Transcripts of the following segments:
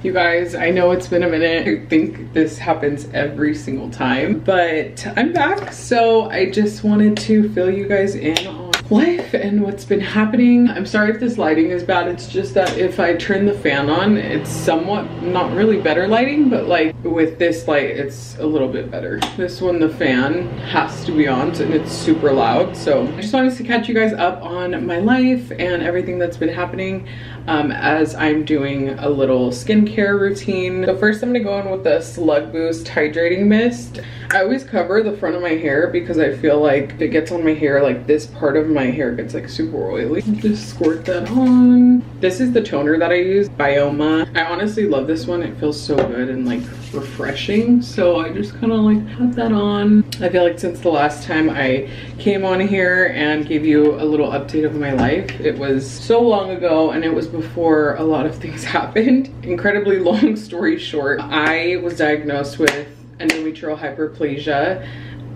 You guys, I know it's been a minute. I think this happens every single time, but I'm back. So I just wanted to fill you guys in on life and what's been happening. I'm sorry if this lighting is bad. It's just that if I turn the fan on, it's somewhat not really better lighting, but like with this light, it's a little bit better. This one, the fan has to be on and it's super loud. So I just wanted to catch you guys up on my life and everything that's been happening as I'm doing a little skincare routine. So first I'm gonna go in with the Slug Boost Hydrating Mist. I always cover the front of my hair because I feel like if it gets on my hair, like this part of my hair gets like super oily. Just squirt that on. This is the toner that I use, Bioma. I honestly love this one. It feels so good and like refreshing. So I just kind of like put that on. I feel like since the last time I came on here and gave you a little update of my life, it was so long ago and it was before a lot of things happened. Incredibly long story short, I was diagnosed with endometrial hyperplasia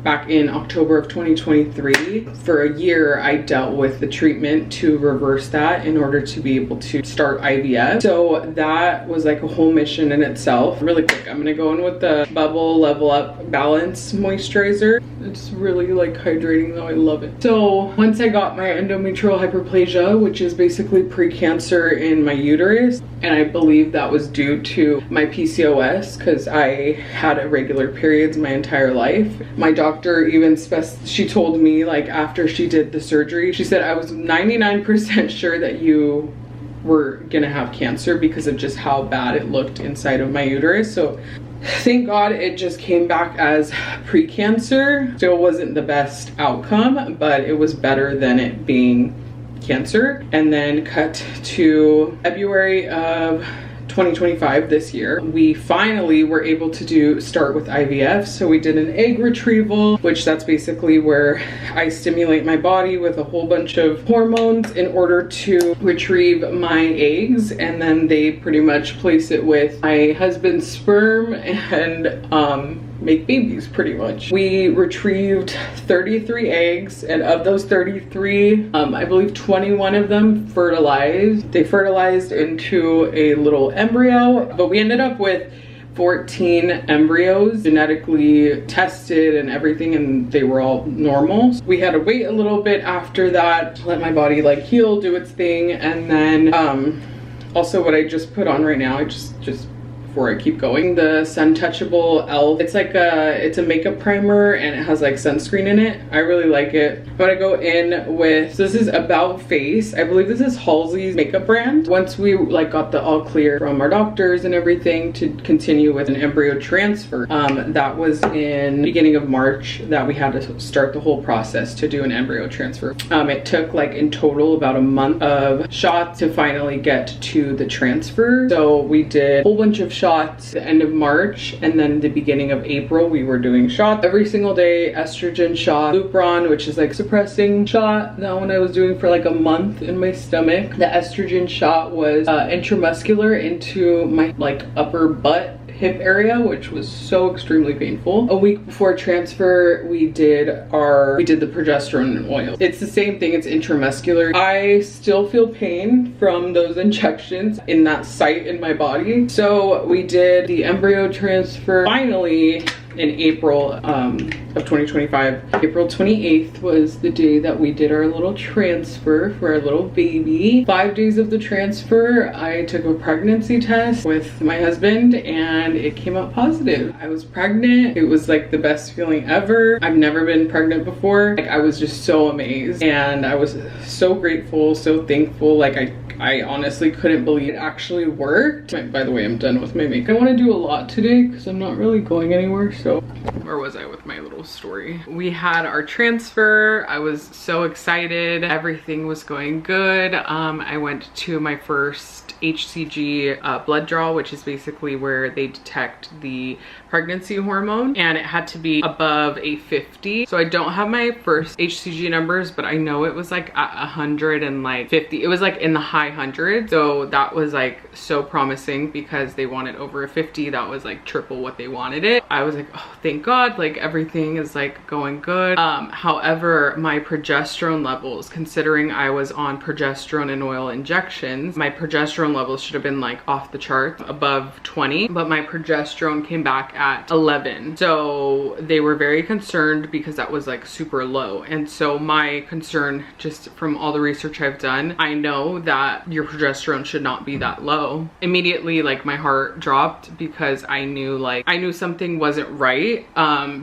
back in October of 2023. For a year, I dealt with the treatment to reverse that in order to be able to start IVF. So that was like a whole mission in itself. Really quick, I'm gonna go in with the Bubble Level Up Balance Moisturizer. It's really like hydrating though, I love it. So once I got my endometrial hyperplasia, which is basically pre-cancer in my uterus, and I believe that was due to my PCOS because I had irregular periods my entire life. My doctor even she told me, like, after she did the surgery, she said, I was 99% sure that you were gonna have cancer because of just how bad it looked inside of my uterus. So thank God it just came back as pre-cancer. Still wasn't the best outcome, but it was better than it being cancer. And then cut to February of 2025 this year, we finally were able to start with IVF. So we did an egg retrieval, which that's basically where I stimulate my body with a whole bunch of hormones in order to retrieve my eggs, and then they pretty much place it with my husband's sperm and make babies pretty much. We retrieved 33 eggs, and of those 33, I believe 21 of them fertilized. They fertilized into a little embryo, but we ended up with 14 embryos genetically tested and everything, and they were all normal. We had to wait a little bit after that, let my body like heal, do its thing, and then also what I just put on right now, I just before I keep going, the Sun Touchable Elf. It's like it's a makeup primer and it has like sunscreen in it. I really like it. I'm gonna go in with, so this is About Face. I believe this is Halsey's makeup brand. Once we like got the all clear from our doctors and everything to continue with an embryo transfer, that was in the beginning of March that we had to start the whole process to do an embryo transfer. It took like in total about a month of shots to finally get to the transfer. So we did a whole bunch of shots the end of March, and then the beginning of April we were doing shots every single day. Estrogen shot, Lupron, which is like suppressing shot. That one I was doing for like a month in my stomach. The estrogen shot was intramuscular into my like upper butt hip area, which was so extremely painful. A week before transfer, we did the progesterone oil. It's the same thing, it's intramuscular. I still feel pain from those injections in that site in my body. So we did the embryo transfer finally in April of 2025. April 28th was the day that we did our little transfer for our little baby. 5 days of the transfer, I took a pregnancy test with my husband and it came out positive. I was pregnant. It was like the best feeling ever. I've never been pregnant before. Like, I was just so amazed and I was so grateful, so thankful. Like I honestly couldn't believe it actually worked. By the way, I'm done with my makeup. I want to do a lot today because I'm not really going anywhere. So where was I with my little story? We had our transfer. I was so excited. Everything was going good. I went to my first HCG blood draw, which is basically where they detect the pregnancy hormone, and it had to be above a 50. So I don't have my first HCG numbers, but I know it was like at 150. It was like in the high hundreds. So that was like so promising because they wanted over a 50. That was like triple what they wanted it. I was like, oh, thank God, like everything is like going good. However, my progesterone levels, considering I was on progesterone and oil injections, my progesterone levels should have been like off the charts, above 20, but my progesterone came back at 11. So they were very concerned because that was like super low. And so my concern, just from all the research I've done, I know that your progesterone should not be that low. Immediately, like my heart dropped because I knew something wasn't right,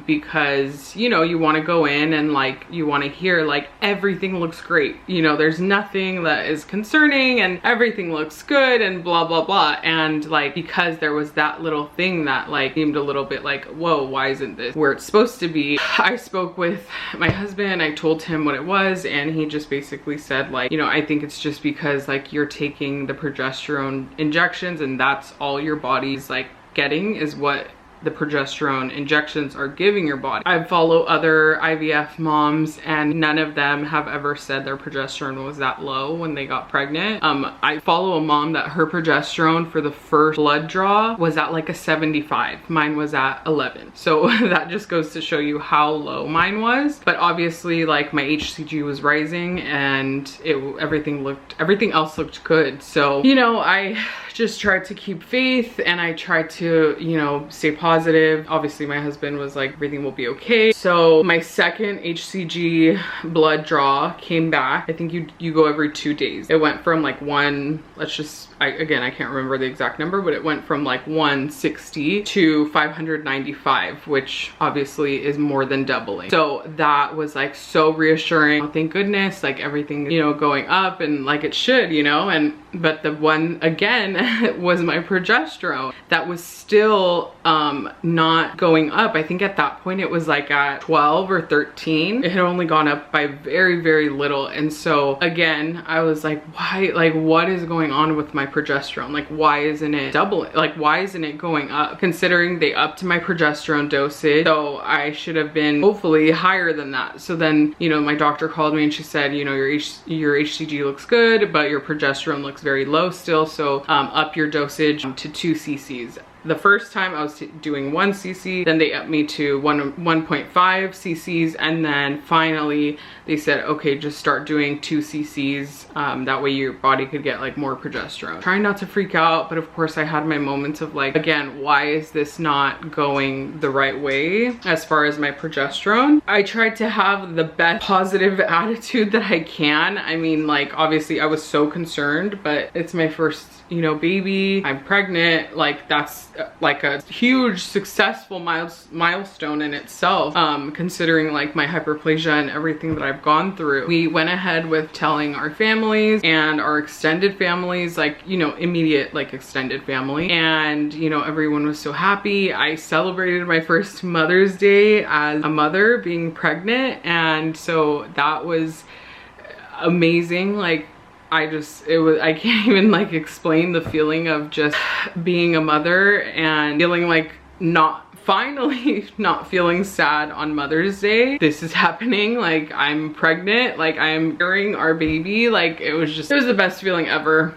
because you know, you want to go in and like you want to hear like everything looks great, you know, there's nothing that is concerning and everything looks good and blah blah blah. And like, because there was that little thing that like seemed a little bit like, whoa, why isn't this where it's supposed to be? I spoke with my husband, I told him what it was, and he just basically said like, you know, I think it's just because like you're taking the progesterone injections and that's all your body's like getting, is what the progesterone injections are giving your body. I follow other IVF moms and none of them have ever said their progesterone was that low when they got pregnant. I follow a mom that her progesterone for the first blood draw was at like a 75. Mine was at 11. So that just goes to show you how low mine was. But obviously like my HCG was rising and everything else looked good. So, you know, I just tried to keep faith and I tried to, you know, stay positive. Obviously my husband was like, everything will be okay. So my second HCG blood draw came back. I think you go every 2 days. It went from like again, I can't remember the exact number, but it went from like 160 to 595, which obviously is more than doubling. So that was like so reassuring. Oh, thank goodness, like everything, you know, going up and like it should, you know. But the one again was my progesterone that was still not going up. I think at that point it was like at 12 or 13. It had only gone up by very, very little. And so again, I was like, why, like what is going on with my progesterone? Like why isn't it doubling? Like why isn't it going up? Considering they upped my progesterone dosage, so I should have been hopefully higher than that. So then, you know, my doctor called me and she said, you know, your HCG looks good, but your progesterone looks very low still, so up your dosage to 2 cc's. The first time I was doing 1 cc, then they upped me to 1.5 cc's, and then finally they said, okay, just start doing 2 cc's. That way your body could get like more progesterone. Trying not to freak out, but of course I had my moments of like, again, why is this not going the right way as far as my progesterone? I tried to have the best positive attitude that I can. I mean, like obviously I was so concerned, but it's my first, you know, baby, I'm pregnant, like that's like a huge successful milestone in itself, considering like my hyperplasia and everything that I've gone through. We went ahead with telling our families and our extended families, like, you know, immediate like extended family, and you know, everyone was so happy. I celebrated my first Mother's Day as a mother being pregnant, and so that was amazing. Like I can't even like explain the feeling of just being a mother and feeling like finally not feeling sad on Mother's Day. This is happening, like I'm pregnant, like I'm carrying our baby. Like it was the best feeling ever.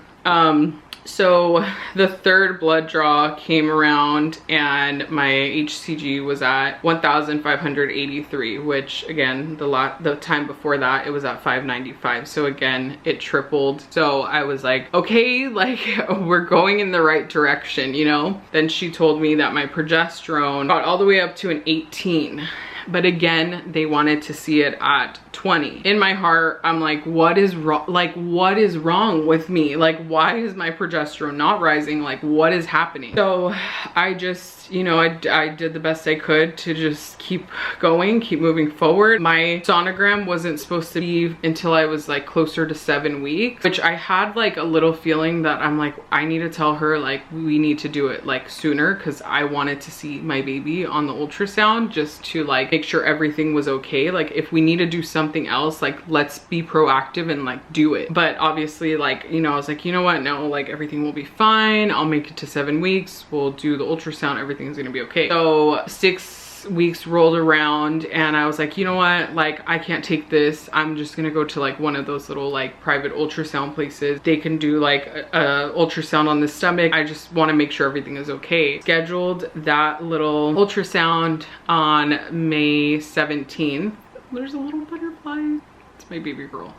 So the third blood draw came around and my HCG was at 1,583, which again, the time before that, it was at 595. So again, it tripled. So I was like, okay, like we're going in the right direction, you know? Then she told me that my progesterone got all the way up to an 18. But again, they wanted to see it at 20. In my heart, I'm like, what is wrong? Like, what is wrong with me? Like, why is my progesterone not rising? Like, what is happening? So I just, you know, I did the best I could to just keep going, keep moving forward. My sonogram wasn't supposed to be until I was like closer to 7 weeks, which I had like a little feeling that I'm like, I need to tell her like, we need to do it like sooner, because I wanted to see my baby on the ultrasound just to like make sure everything was okay. Like if we need to do something else, like let's be proactive and like do it. But obviously, like, you know, I was like, you know what, no, like everything will be fine. I'll make it to 7 weeks. We'll do the ultrasound. Everything's gonna be okay. So 6 6 weeks rolled around and I was like, you know what, like I can't take this. I'm just gonna go to like one of those little like private ultrasound places. They can do like a ultrasound on the stomach. I just want to make sure everything is okay. Scheduled that little ultrasound on May 17th. There's a little butterfly. It's my baby girl.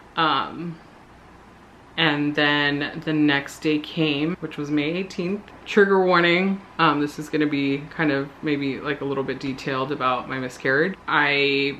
And then the next day came, which was May 18th. Trigger warning. This is gonna be kind of maybe like a little bit detailed about my miscarriage. I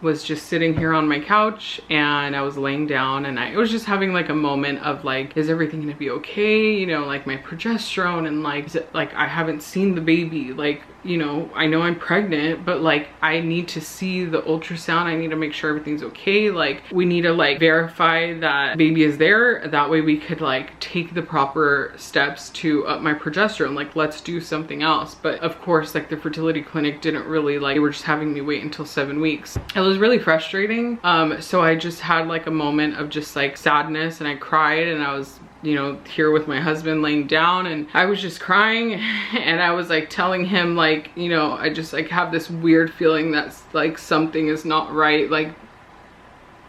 was just sitting here on my couch and I was laying down and I was just having like a moment of like, is everything gonna be okay? You know, like my progesterone and like, is it, like I haven't seen the baby. Like, you know I'm pregnant, but like I need to see the ultrasound. I need to make sure everything's okay. Like we need to like verify that baby is there. That way we could like take the proper steps to up my progesterone. Like let's do something else. But of course, like the fertility clinic didn't really like, they were just having me wait until 7 weeks. It was really frustrating. So I just had like a moment of just like sadness and I cried and I was, you know, here with my husband laying down and I was just crying and I was like telling him like, you know, I just like have this weird feeling that's like something is not right. Like,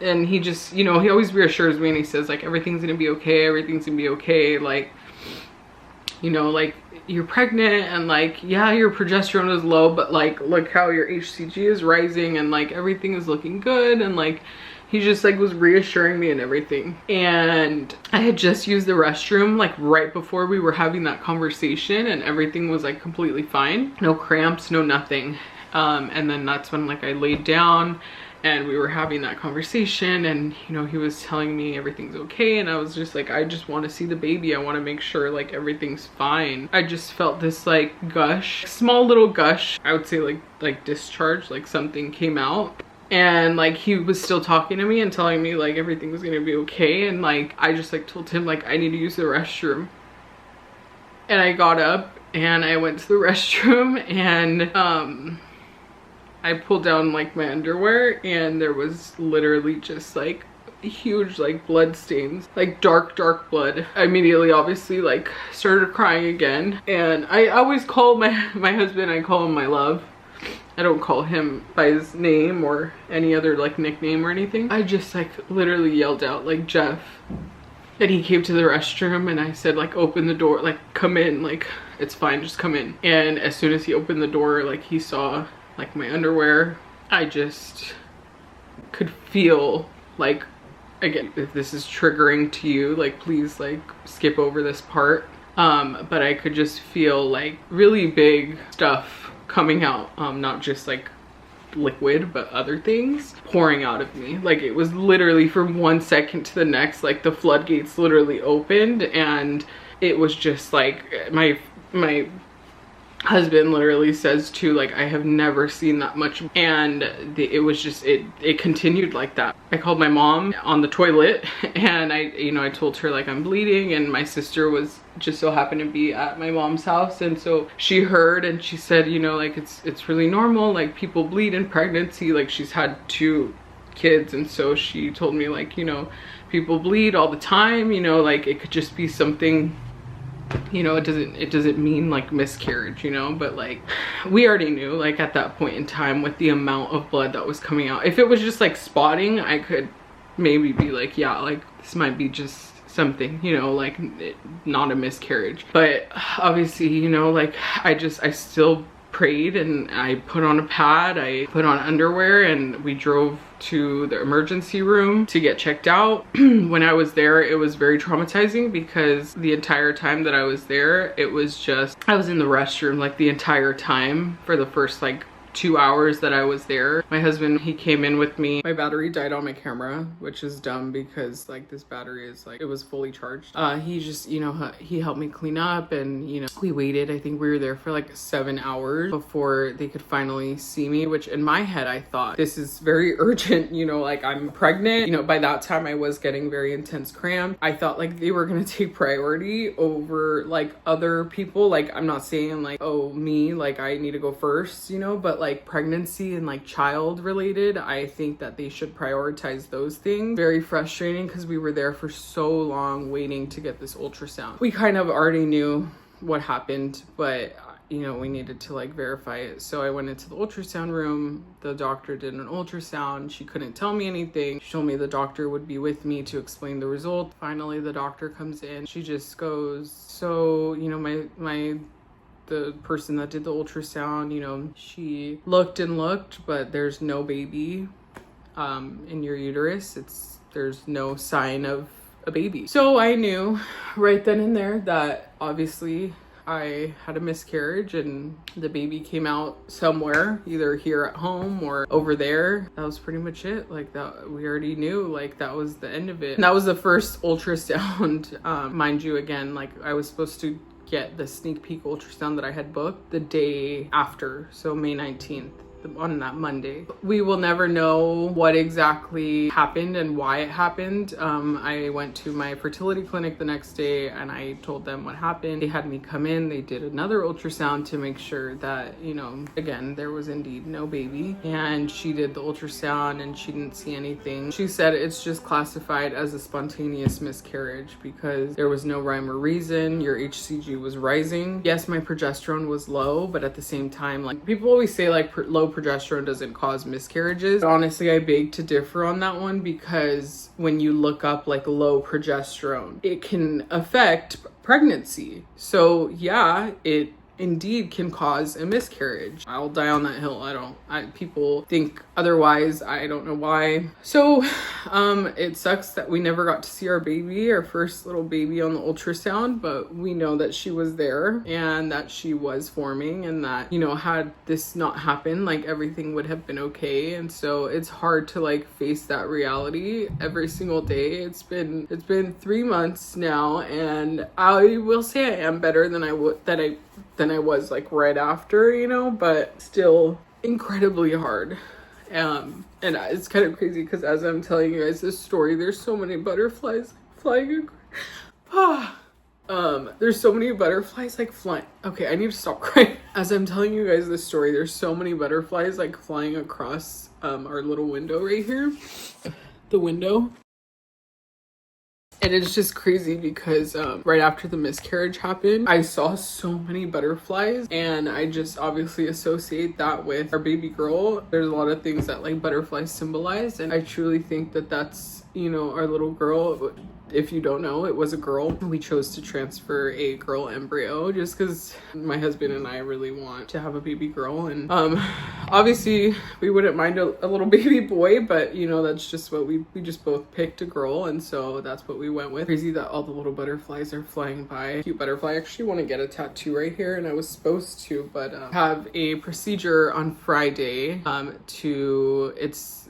and he just, you know, he always reassures me and he says like, everything's gonna be okay. Everything's gonna be okay. Like, you know, like you're pregnant and like, yeah, your progesterone is low, but like, look how your HCG is rising and like everything is looking good. And like, he just like was reassuring me and everything. And I had just used the restroom like right before we were having that conversation and everything was like completely fine. No cramps, no nothing. And then that's when like I laid down and we were having that conversation and, you know, he was telling me everything's okay. And I was just like, I just want to see the baby. I want to make sure like everything's fine. I just felt this like gush, small little gush. I would say like discharge, like something came out. And like he was still talking to me and telling me like everything was gonna be okay. And like I just like told him like I need to use the restroom. And I got up and I went to the restroom and I pulled down like my underwear and there was literally just like huge like blood stains, like dark blood. I immediately obviously like started crying again. And I always call my husband, I call him my love. I don't call him by his name or any other like nickname or anything. I just like literally yelled out like, Jeff. And he came to the restroom and I said like, open the door, like come in, like it's fine, just come in. And as soon as he opened the door, like he saw like my underwear. I just could feel like, again, if this is triggering to you, like please like skip over this part. But I could just feel like really big stuff coming out, not just like liquid but other things pouring out of me. Like it was literally from 1 second to the next, like the floodgates literally opened and it was just like my husband literally says too, like I have never seen that much. And it was just it continued like that. I called my mom on the toilet and I told her like I'm bleeding, and my sister was just so happened to be at my mom's house, and so she heard and she said, you know, like it's really normal, like people bleed in pregnancy. Like she's had 2 kids, and so she told me like, you know, people bleed all the time, you know, like it could just be something, you know, it doesn't mean like miscarriage, you know. But like we already knew like at that point in time with the amount of blood that was coming out. If it was just like spotting, I could maybe be like, yeah, like this might be just something, you know, like not a miscarriage. But obviously, you know, like I still prayed and I put on a pad, I put on underwear, and we drove to the emergency room to get checked out. When I was there, it was very traumatizing because the entire time that I was there, it was just, I was in the restroom like the entire time for the first like 2 hours that I was there. My husband, he came in with me. My battery died on my camera, which is dumb because like this battery is like, it was fully charged. He just, you know, he helped me clean up, and you know, we waited. I think we were there for like 7 hours before they could finally see me, which in my head, I thought this is very urgent, you know, like I'm pregnant. You know, by that time I was getting very intense cramp. I thought like they were gonna take priority over like other people. Like I'm not saying like, oh, me, like I need to go first, you know, but like pregnancy and like child related, I think that they should prioritize those things. Very frustrating because we were there for so long waiting to get this ultrasound. We kind of already knew what happened, but you know, we needed to like verify it. So I went into the ultrasound room. The doctor did an ultrasound. She couldn't tell me anything. She told me the doctor would be with me to explain the result. Finally, the doctor comes in. She just goes, so, you know, the person that did the ultrasound, you know, she looked and looked, but there's no baby in your uterus. There's no sign of a baby. So I knew right then and there that obviously I had a miscarriage and the baby came out somewhere, either here at home or over there. That was pretty much it. Like that, we already knew, like that was the end of it. And that was the first ultrasound. Mind you, again, like I was supposed to get the sneak peek ultrasound that I had booked the day after, so May 19th. On that Monday. We will never know what exactly happened and why it happened. I went to my fertility clinic the next day and I told them what happened. They had me come in. They did another ultrasound to make sure that, you know, again, there was indeed no baby. And she did the ultrasound and she didn't see anything. She said it's just classified as a spontaneous miscarriage because there was no rhyme or reason. Your HCG was rising. Yes, my progesterone was low, but at the same time, like people always say like low progesterone doesn't cause miscarriages. Honestly, I beg to differ on that one because when you look up like low progesterone, it can affect pregnancy. So yeah, it indeed can cause a miscarriage. I'll die on that hill. People think otherwise. I don't know why. So it sucks that we never got to see our baby, our first little baby on the ultrasound, but we know that she was there and that she was forming and that, you know, had this not happened, like everything would have been okay. And so it's hard to like face that reality every single day. It's been 3 months now and I will say I am better than I was like right after, you know, but still incredibly hard. And it's kind of crazy because as I'm telling you guys this story, there's so many butterflies flying. There's so many butterflies like flying. Okay, I need to stop crying. As I'm telling you guys this story, there's so many butterflies like flying across our little window right here. The window. And it's just crazy because right after the miscarriage happened, I saw so many butterflies and I just obviously associate that with our baby girl. There's a lot of things that like butterflies symbolize and I truly think that that's, you know, our little girl. If you don't know, it was a girl. We chose to transfer a girl embryo just because my husband and I really want to have a baby girl. And obviously we wouldn't mind a little baby boy, but you know, that's just what we just both picked a girl. And so that's what we went with. Crazy that all the little butterflies are flying by. Cute butterfly. I actually want to get a tattoo right here and I was supposed to, but have a procedure on Friday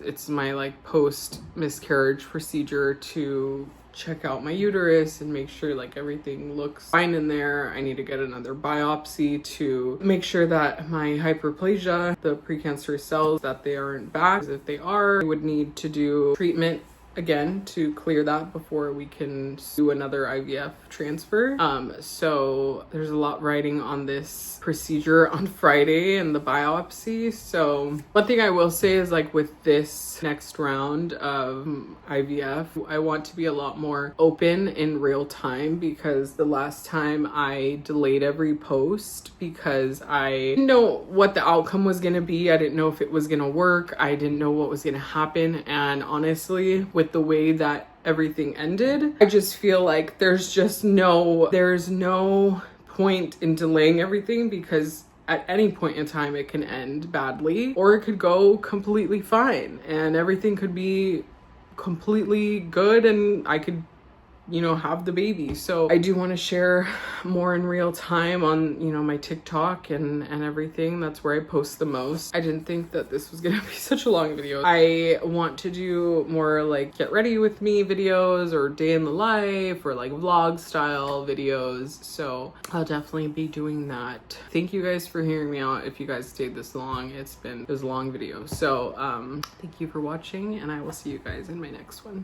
it's my like post miscarriage procedure to check out my uterus and make sure like everything looks fine in there. I need to get another biopsy to make sure that my hyperplasia, the precancerous cells, that they aren't back. Because if they are, I would need to do treatment again to clear that before we can do another IVF transfer. So there's a lot riding on this procedure on Friday and the biopsy. So one thing I will say is like with this next round of IVF, I want to be a lot more open in real time because the last time I delayed every post because I didn't know what the outcome was going to be. I didn't know if it was going to work. I didn't know what was going to happen. And honestly, with the way that everything ended, I just feel like there's no point in delaying everything because at any point in time it can end badly or it could go completely fine and everything could be completely good and I could, you know, have the baby. So I do want to share more in real time on, you know, my TikTok and everything. That's where I post the most. I didn't think that this was gonna be such a long video. I want to do more like get ready with me videos or day in the life or like vlog style videos. So I'll definitely be doing that. Thank you guys for hearing me out. If you guys stayed this long, it was a long video. So thank you for watching and I will see you guys in my next one.